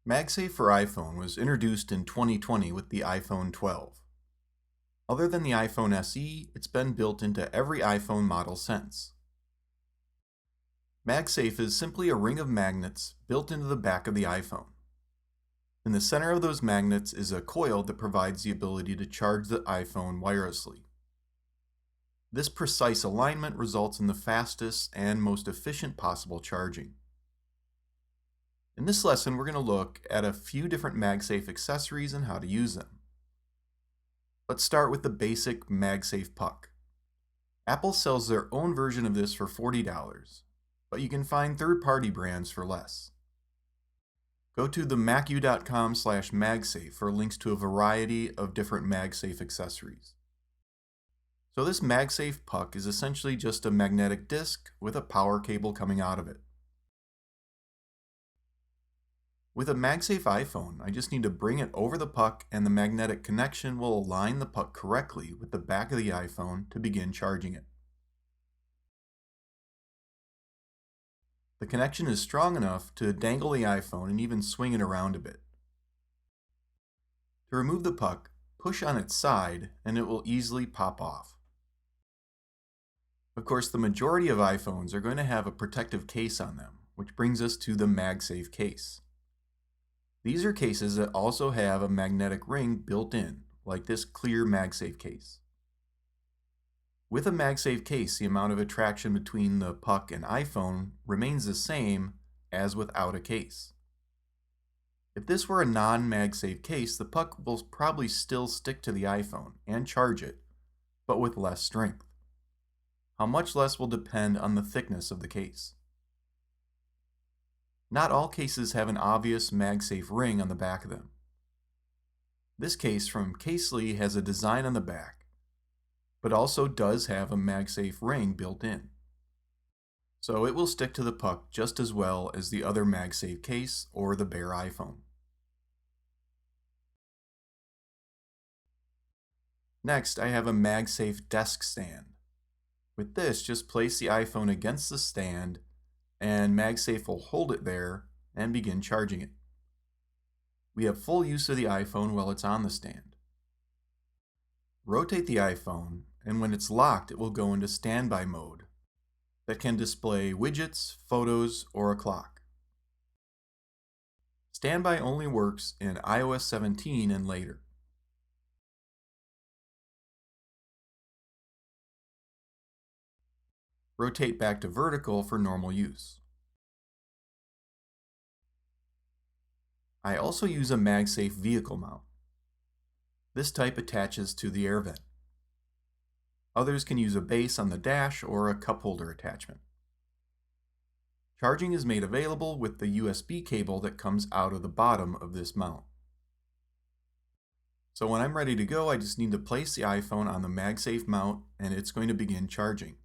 MagSafe for iPhone was introduced in 2020 with the iPhone 12. Other than the iPhone SE, it's been built into every iPhone model since. MagSafe is simply a ring of magnets built into the back of the iPhone. In the center of those magnets is a coil that provides the ability to charge the iPhone wirelessly. This precise alignment results in the fastest and most efficient possible charging. In this lesson, we're going to look at a few different MagSafe accessories and how to use them. Let's start with the basic MagSafe Puck. Apple sells their own version of this for $40, but you can find third-party brands for less. Go to themacu.com/MagSafe for links to a variety of different MagSafe accessories. So this MagSafe Puck is essentially just a magnetic disc with a power cable coming out of it. With a MagSafe iPhone, I just need to bring it over the puck and the magnetic connection will align the puck correctly with the back of the iPhone to begin charging it. The connection is strong enough to dangle the iPhone and even swing it around a bit. To remove the puck, push on its side and it will easily pop off. Of course, the majority of iPhones are going to have a protective case on them, which brings us to the MagSafe Case. These are cases that also have a magnetic ring built in, like this clear MagSafe case. With a MagSafe case, the amount of attraction between the puck and iPhone remains the same as without a case. If this were a non-MagSafe case, the puck will probably still stick to the iPhone and charge it, but with less strength. How much less will depend on the thickness of the case. Not all cases have an obvious MagSafe ring on the back of them. This case from Casely has a design on the back, but also does have a MagSafe ring built in. So it will stick to the puck just as well as the other MagSafe case or the bare iPhone. Next, I have a MagSafe desk stand. With this, just place the iPhone against the stand and MagSafe will hold it there and begin charging it. We have full use of the iPhone while it's on the stand. Rotate the iPhone, and when it's locked, it will go into standby mode that can display widgets, photos, or a clock. Standby only works in iOS 17 and later. Rotate back to vertical for normal use. I also use a MagSafe vehicle mount. This type attaches to the air vent. Others can use a base on the dash or a cup holder attachment. Charging is made available with the USB cable that comes out of the bottom of this mount. So when I'm ready to go, I just need to place the iPhone on the MagSafe mount and it's going to begin charging.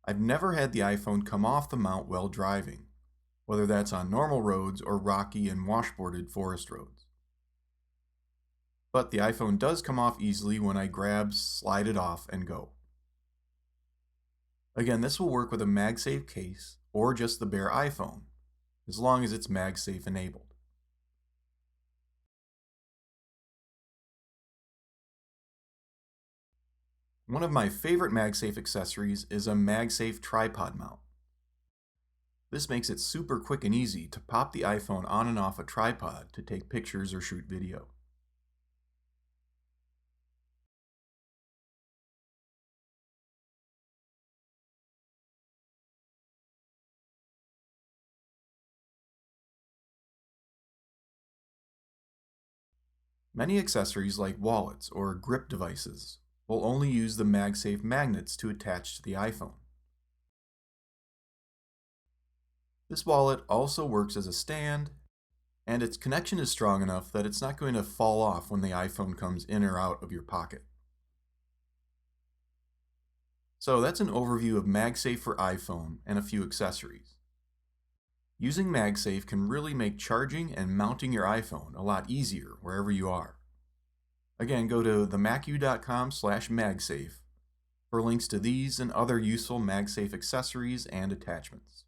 I've never had the iPhone come off the mount while driving, whether that's on normal roads or rocky and washboarded forest roads. But the iPhone does come off easily when I grab, slide it off, and go. Again, this will work with a MagSafe case or just the bare iPhone, as long as it's MagSafe enabled. One of my favorite MagSafe accessories is a MagSafe tripod mount. This makes it super quick and easy to pop the iPhone on and off a tripod to take pictures or shoot video. Many accessories like wallets or grip devices will only use the MagSafe magnets to attach to the iPhone. This wallet also works as a stand, and its connection is strong enough that it's not going to fall off when the iPhone comes in or out of your pocket. So that's an overview of MagSafe for iPhone and a few accessories. Using MagSafe can really make charging and mounting your iPhone a lot easier wherever you are. Again, go to themacu.com/MagSafe for links to these and other useful MagSafe accessories and attachments.